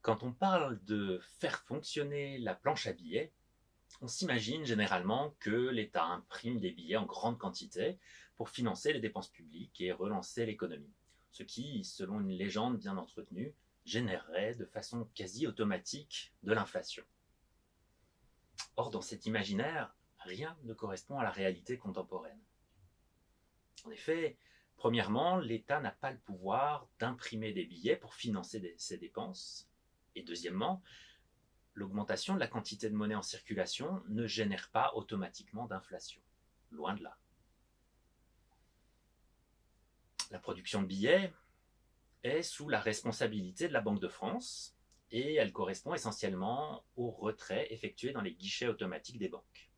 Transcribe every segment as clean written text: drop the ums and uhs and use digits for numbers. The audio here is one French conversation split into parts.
Quand on parle de faire fonctionner la planche à billets, on s'imagine généralement que l'État imprime des billets en grande quantité pour financer les dépenses publiques et relancer l'économie. Ce qui, selon une légende bien entretenue, générerait de façon quasi automatique de l'inflation. Or, dans cet imaginaire, rien ne correspond à la réalité contemporaine. En effet, premièrement, l'État n'a pas le pouvoir d'imprimer des billets pour financer ses dépenses. Et deuxièmement, l'augmentation de la quantité de monnaie en circulation ne génère pas automatiquement d'inflation. Loin de là. La production de billets est sous la responsabilité de la Banque de France et elle correspond essentiellement au retrait effectué dans les guichets automatiques des banques.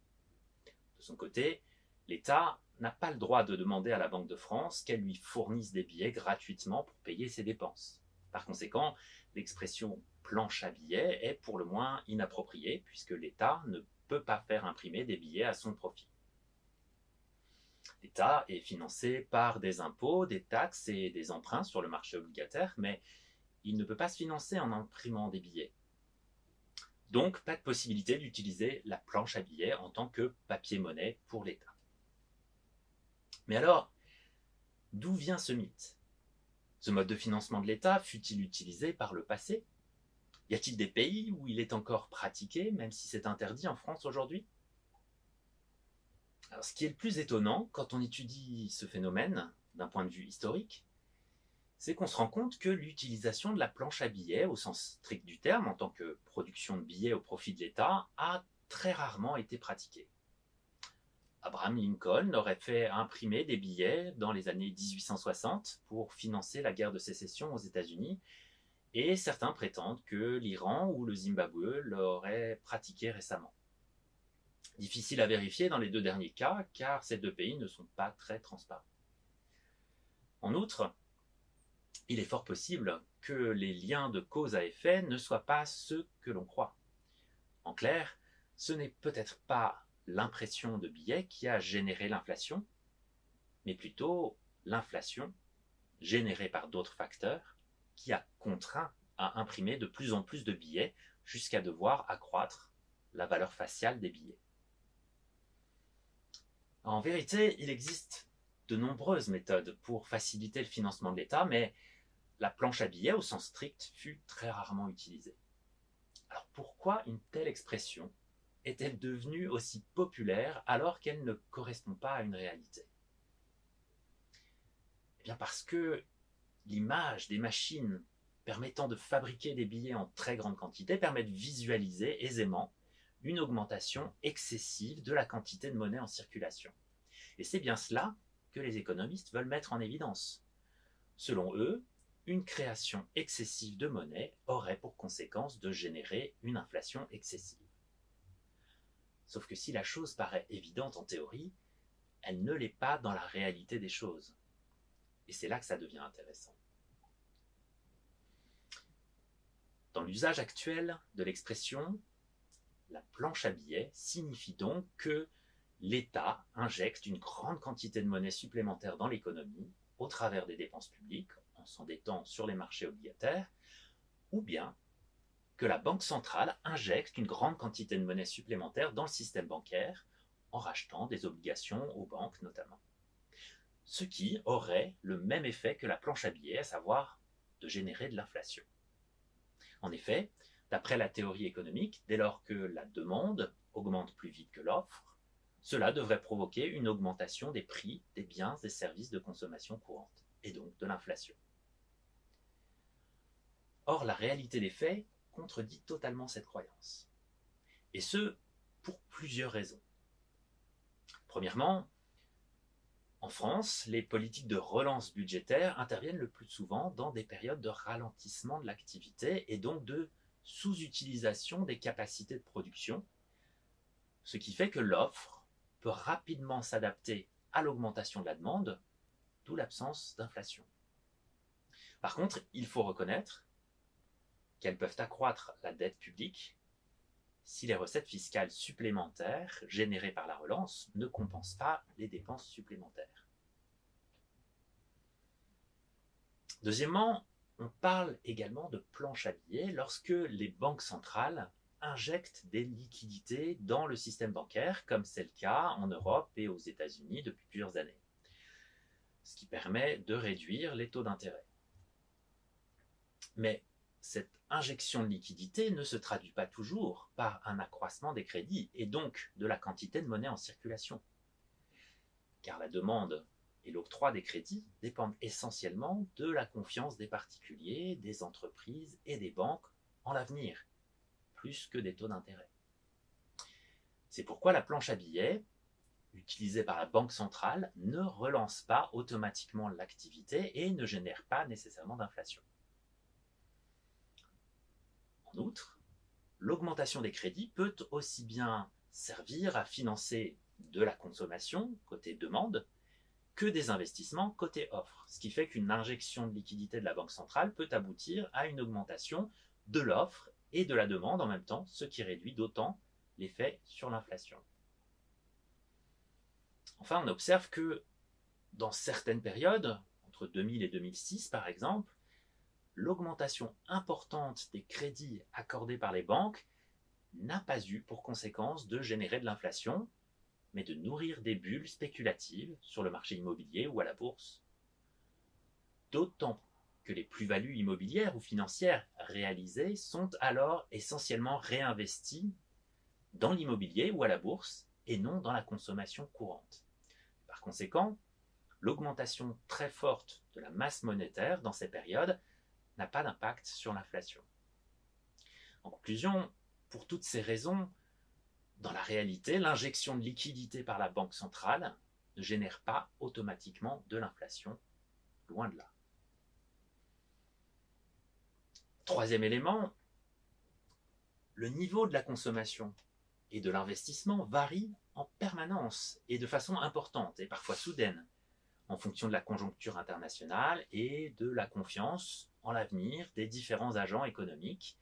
De son côté, l'État n'a pas le droit de demander à la Banque de France qu'elle lui fournisse des billets gratuitement pour payer ses dépenses. Par conséquent, l'expression planche à billets est pour le moins inappropriée puisque l'État ne peut pas faire imprimer des billets à son profit. L'État est financé par des impôts, des taxes et des emprunts sur le marché obligataire, mais il ne peut pas se financer en imprimant des billets. Donc, pas de possibilité d'utiliser la planche à billets en tant que papier-monnaie pour l'État. Mais alors, d'où vient ce mythe ? Ce mode de financement de l'État fut-il utilisé par le passé ? Y a-t-il des pays où il est encore pratiqué, même si c'est interdit en France aujourd'hui ? Alors, ce qui est le plus étonnant quand on étudie ce phénomène d'un point de vue historique, c'est qu'on se rend compte que l'utilisation de la planche à billets, au sens strict du terme, en tant que production de billets au profit de l'État, a très rarement été pratiquée. Abraham Lincoln aurait fait imprimer des billets dans les années 1860 pour financer la guerre de sécession aux États-Unis, et certains prétendent que l'Iran ou le Zimbabwe l'auraient pratiqué récemment. Difficile à vérifier dans les deux derniers cas, car ces deux pays ne sont pas très transparents. En outre, il est fort possible que les liens de cause à effet ne soient pas ceux que l'on croit. En clair, ce n'est peut-être pas l'impression de billets qui a généré l'inflation, mais plutôt l'inflation, générée par d'autres facteurs, qui a contraint à imprimer de plus en plus de billets jusqu'à devoir accroître la valeur faciale des billets. En vérité, il existe de nombreuses méthodes pour faciliter le financement de l'État, mais la planche à billets, au sens strict, fut très rarement utilisée. Alors pourquoi une telle expression est-elle devenue aussi populaire alors qu'elle ne correspond pas à une réalité ? Eh bien parce que l'image des machines permettant de fabriquer des billets en très grande quantité permet de visualiser aisément une augmentation excessive de la quantité de monnaie en circulation. Et c'est bien cela que les économistes veulent mettre en évidence. Selon eux, une création excessive de monnaie aurait pour conséquence de générer une inflation excessive. Sauf que si la chose paraît évidente en théorie, elle ne l'est pas dans la réalité des choses. Et c'est là que ça devient intéressant. Dans l'usage actuel de l'expression, la planche à billets signifie donc que l'État injecte une grande quantité de monnaie supplémentaire dans l'économie au travers des dépenses publiques, en s'endettant sur les marchés obligataires, ou bien que la Banque centrale injecte une grande quantité de monnaie supplémentaire dans le système bancaire, en rachetant des obligations aux banques notamment. Ce qui aurait le même effet que la planche à billets, à savoir de générer de l'inflation. En effet, d'après la théorie économique, dès lors que la demande augmente plus vite que l'offre, cela devrait provoquer une augmentation des prix des biens et services de consommation courante, et donc de l'inflation. Or, la réalité des faits contredit totalement cette croyance. Et ce, pour plusieurs raisons. Premièrement, en France, les politiques de relance budgétaire interviennent le plus souvent dans des périodes de ralentissement de l'activité et donc de sous-utilisation des capacités de production, ce qui fait que l'offre peut rapidement s'adapter à l'augmentation de la demande, d'où l'absence d'inflation. Par contre, il faut reconnaître qu'elles peuvent accroître la dette publique si les recettes fiscales supplémentaires générées par la relance ne compensent pas les dépenses supplémentaires. Deuxièmement, On parle également de planche à billets lorsque les banques centrales injectent des liquidités dans le système bancaire, comme c'est le cas en Europe et aux États-Unis depuis plusieurs années, ce qui permet de réduire les taux d'intérêt. Mais cette injection de liquidité ne se traduit pas toujours par un accroissement des crédits et donc de la quantité de monnaie en circulation. Car la demande et l'octroi des crédits dépendent essentiellement de la confiance des particuliers, des entreprises et des banques en l'avenir, plus que des taux d'intérêt. C'est pourquoi la planche à billets, utilisée par la Banque centrale, ne relance pas automatiquement l'activité et ne génère pas nécessairement d'inflation. En outre, l'augmentation des crédits peut aussi bien servir à financer de la consommation côté demande que des investissements côté offre, ce qui fait qu'une injection de liquidité de la Banque centrale peut aboutir à une augmentation de l'offre et de la demande en même temps, ce qui réduit d'autant l'effet sur l'inflation. Enfin, on observe que dans certaines périodes, entre 2000 et 2006 par exemple, l'augmentation importante des crédits accordés par les banques n'a pas eu pour conséquence de générer de l'inflation, mais de nourrir des bulles spéculatives sur le marché immobilier ou à la bourse. D'autant que les plus-values immobilières ou financières réalisées sont alors essentiellement réinvesties dans l'immobilier ou à la bourse et non dans la consommation courante. Par conséquent, l'augmentation très forte de la masse monétaire dans ces périodes n'a pas d'impact sur l'inflation. En conclusion, pour toutes ces raisons, dans la réalité, l'injection de liquidité par la Banque centrale ne génère pas automatiquement de l'inflation, loin de là. Troisième élément, le niveau de la consommation et de l'investissement varie en permanence et de façon importante et parfois soudaine, en fonction de la conjoncture internationale et de la confiance en l'avenir des différents agents économiques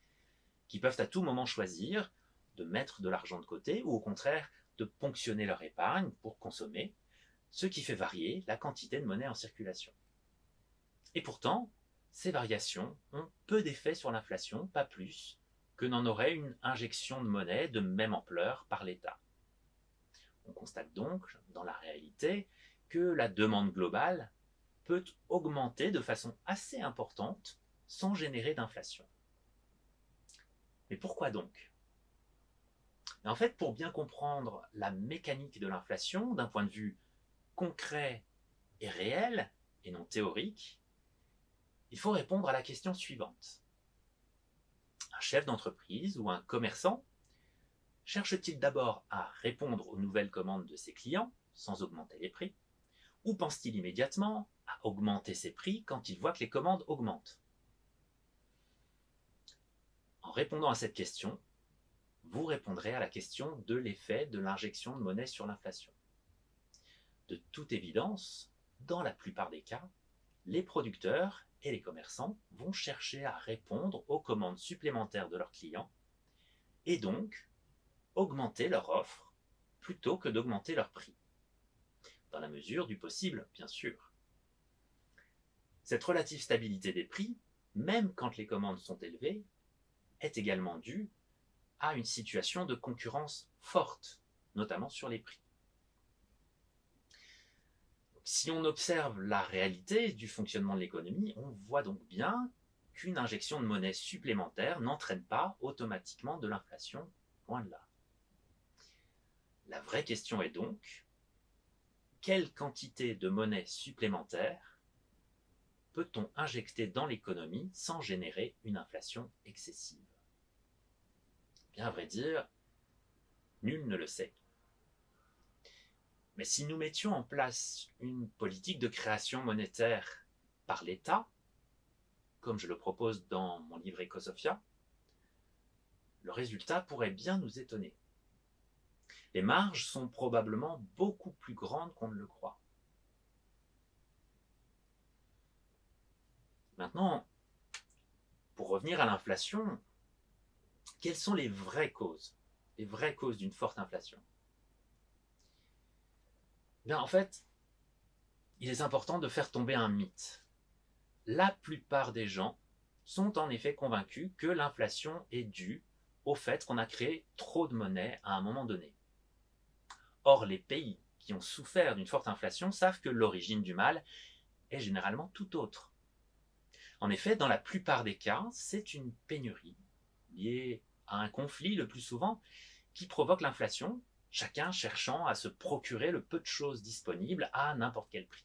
qui peuvent à tout moment choisir de mettre de l'argent de côté ou au contraire de ponctionner leur épargne pour consommer, ce qui fait varier la quantité de monnaie en circulation. Et pourtant, ces variations ont peu d'effet sur l'inflation, pas plus que n'en aurait une injection de monnaie de même ampleur par l'État. On constate donc, dans la réalité, que la demande globale peut augmenter de façon assez importante sans générer d'inflation. Mais pourquoi donc ? En fait, pour bien comprendre la mécanique de l'inflation d'un point de vue concret et réel, et non théorique, il faut répondre à la question suivante. Un chef d'entreprise ou un commerçant cherche-t-il d'abord à répondre aux nouvelles commandes de ses clients sans augmenter les prix, ou pense-t-il immédiatement à augmenter ses prix quand il voit que les commandes augmentent ? En répondant à cette question, vous répondrez à la question de l'effet de l'injection de monnaie sur l'inflation. De toute évidence, dans la plupart des cas, les producteurs et les commerçants vont chercher à répondre aux commandes supplémentaires de leurs clients et donc augmenter leur offre plutôt que d'augmenter leur prix. Dans la mesure du possible, bien sûr. Cette relative stabilité des prix, même quand les commandes sont élevées, est également due à une situation de concurrence forte, notamment sur les prix. Si on observe la réalité du fonctionnement de l'économie, on voit donc bien qu'une injection de monnaie supplémentaire n'entraîne pas automatiquement de l'inflation, loin de là. La vraie question est donc, quelle quantité de monnaie supplémentaire peut-on injecter dans l'économie sans générer une inflation excessive ? Bien à vrai dire, nul ne le sait. Mais si nous mettions en place une politique de création monétaire par l'État, comme je le propose dans mon livre Ecosofia, le résultat pourrait bien nous étonner. Les marges sont probablement beaucoup plus grandes qu'on ne le croit. Maintenant, pour revenir à l'inflation, quelles sont les vraies causes d'une forte inflation ? Bien, en fait, il est important de faire tomber un mythe. La plupart des gens sont en effet convaincus que l'inflation est due au fait qu'on a créé trop de monnaie à un moment donné. Or, les pays qui ont souffert d'une forte inflation savent que l'origine du mal est généralement tout autre. En effet, dans la plupart des cas, c'est une pénurie liée à un conflit le plus souvent qui provoque l'inflation, chacun cherchant à se procurer le peu de choses disponibles à n'importe quel prix.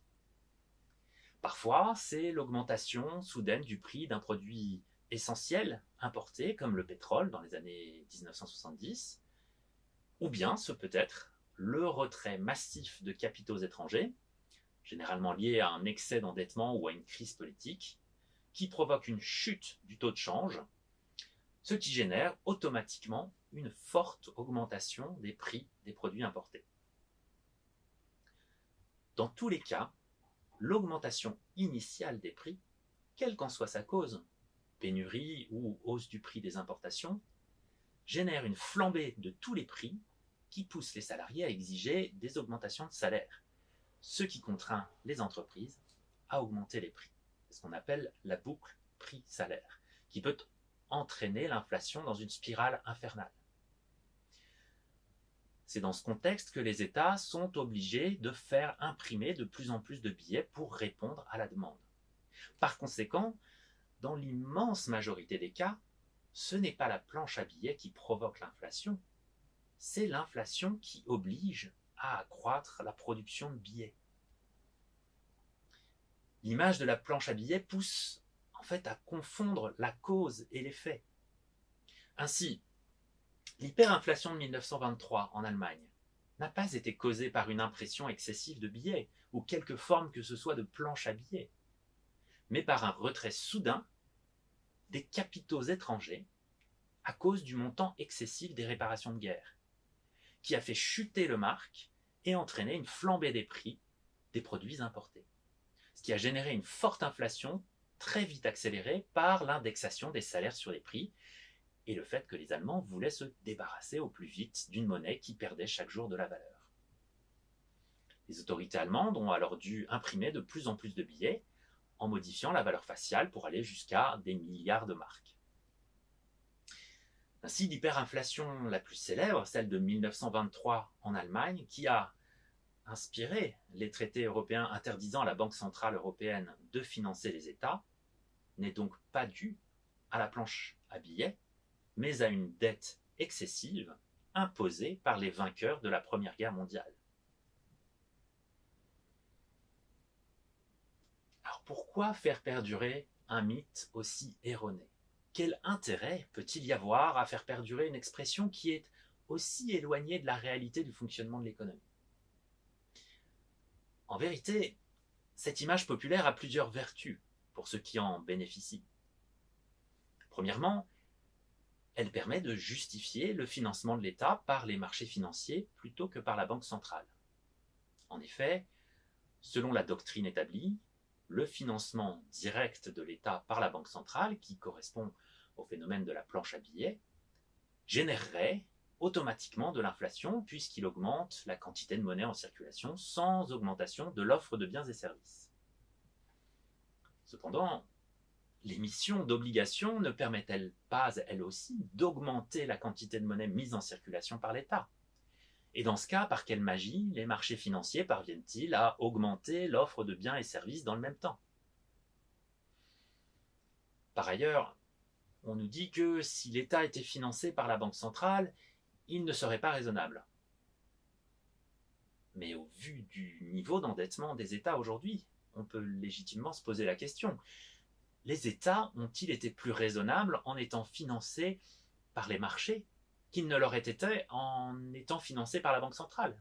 Parfois, c'est l'augmentation soudaine du prix d'un produit essentiel importé, comme le pétrole dans les années 1970, ou bien ce peut être le retrait massif de capitaux étrangers, généralement lié à un excès d'endettement ou à une crise politique, qui provoque une chute du taux de change, ce qui génère automatiquement une forte augmentation des prix des produits importés. Dans tous les cas, l'augmentation initiale des prix, quelle qu'en soit sa cause, pénurie ou hausse du prix des importations, génère une flambée de tous les prix qui pousse les salariés à exiger des augmentations de salaire, ce qui contraint les entreprises à augmenter les prix. C'est ce qu'on appelle la boucle prix-salaire, qui peut entraîner l'inflation dans une spirale infernale. C'est dans ce contexte que les États sont obligés de faire imprimer de plus en plus de billets pour répondre à la demande. Par conséquent, dans l'immense majorité des cas, ce n'est pas la planche à billets qui provoque l'inflation, c'est l'inflation qui oblige à accroître la production de billets. L'image de la planche à billets pousse en fait à confondre la cause et l'effet. Ainsi, l'hyperinflation de 1923 en Allemagne n'a pas été causée par une impression excessive de billets ou quelque forme que ce soit de planche à billets, mais par un retrait soudain des capitaux étrangers à cause du montant excessif des réparations de guerre, qui a fait chuter le mark et entraîné une flambée des prix des produits importés, ce qui a généré une forte inflation très vite accélérée par l'indexation des salaires sur les prix et le fait que les Allemands voulaient se débarrasser au plus vite d'une monnaie qui perdait chaque jour de la valeur. Les autorités allemandes ont alors dû imprimer de plus en plus de billets en modifiant la valeur faciale pour aller jusqu'à des milliards de marks. Ainsi, l'hyperinflation la plus célèbre, celle de 1923 en Allemagne, qui a inspiré les traités européens interdisant à la Banque centrale européenne de financer les États, n'est donc pas due à la planche à billets, mais à une dette excessive imposée par les vainqueurs de la Première Guerre mondiale. Alors pourquoi faire perdurer un mythe aussi erroné ? Quel intérêt peut-il y avoir à faire perdurer une expression qui est aussi éloignée de la réalité du fonctionnement de l'économie ? En vérité, cette image populaire a plusieurs vertus pour ceux qui en bénéficient. Premièrement, elle permet de justifier le financement de l'État par les marchés financiers plutôt que par la Banque centrale. En effet, selon la doctrine établie, le financement direct de l'État par la Banque centrale, qui correspond au phénomène de la planche à billets, générerait automatiquement de l'inflation puisqu'il augmente la quantité de monnaie en circulation sans augmentation de l'offre de biens et services. Cependant, l'émission d'obligations ne permet-elle pas, elle aussi, d'augmenter la quantité de monnaie mise en circulation par l'État ? Et dans ce cas, par quelle magie les marchés financiers parviennent-ils à augmenter l'offre de biens et services dans le même temps ? Par ailleurs, on nous dit que si l'État était financé par la Banque centrale, il ne serait pas raisonnable. Mais au vu du niveau d'endettement des États aujourd'hui, on peut légitimement se poser la question. Les États ont-ils été plus raisonnables en étant financés par les marchés qu'ils ne l'auraient été en étant financés par la Banque centrale ?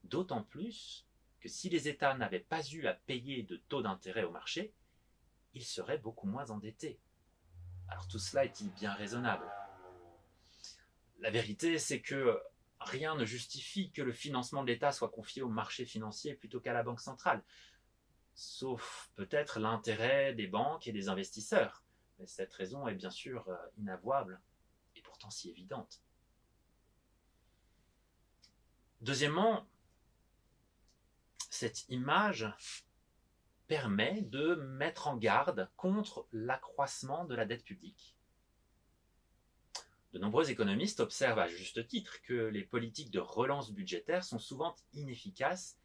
D'autant plus que si les États n'avaient pas eu à payer de taux d'intérêt au marché, ils seraient beaucoup moins endettés. Alors tout cela est-il bien raisonnable ? La vérité, c'est que rien ne justifie que le financement de l'État soit confié au marché financier plutôt qu'à la Banque centrale, sauf peut-être l'intérêt des banques et des investisseurs. Mais cette raison est bien sûr inavouable et pourtant si évidente. Deuxièmement, cette image permet de mettre en garde contre l'accroissement de la dette publique. De nombreux économistes observent à juste titre que les politiques de relance budgétaire sont souvent inefficaces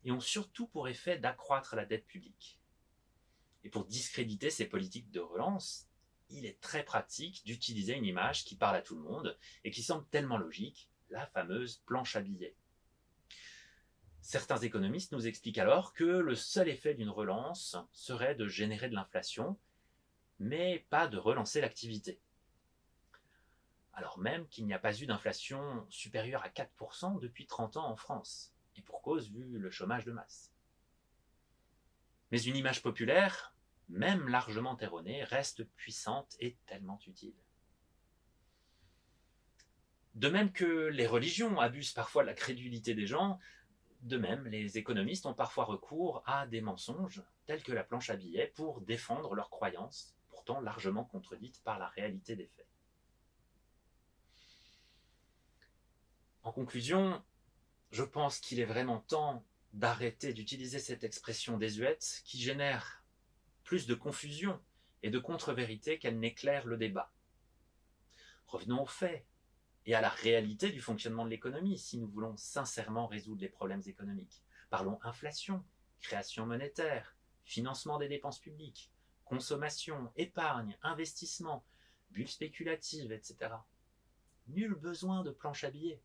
et ont surtout pour effet d'accroître la dette publique. Et pour discréditer ces politiques de relance, il est très pratique d'utiliser une image qui parle à tout le monde et qui semble tellement logique, la fameuse planche à billets. Certains économistes nous expliquent alors que le seul effet d'une relance serait de générer de l'inflation, mais pas de relancer l'activité. Alors même qu'il n'y a pas eu d'inflation supérieure à 4% depuis 30 ans en France, et pour cause vu le chômage de masse. Mais une image populaire, même largement erronée, reste puissante et tellement utile. De même que les religions abusent parfois de la crédulité des gens, de même, les économistes ont parfois recours à des mensonges, tels que la planche à billets, pour défendre leurs croyances, pourtant largement contredites par la réalité des faits. En conclusion, je pense qu'il est vraiment temps d'arrêter d'utiliser cette expression désuète qui génère plus de confusion et de contre-vérité qu'elle n'éclaire le débat. Revenons aux faits et à la réalité du fonctionnement de l'économie si nous voulons sincèrement résoudre les problèmes économiques. Parlons inflation, création monétaire, financement des dépenses publiques, consommation, épargne, investissement, bulles spéculatives, etc. Nul besoin de planche à billets.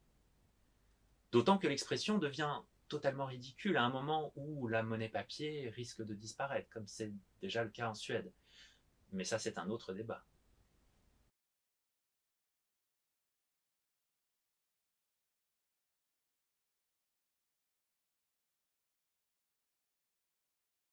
D'autant que l'expression devient totalement ridicule à un moment où la monnaie papier risque de disparaître, comme c'est déjà le cas en Suède. Mais ça, c'est un autre débat.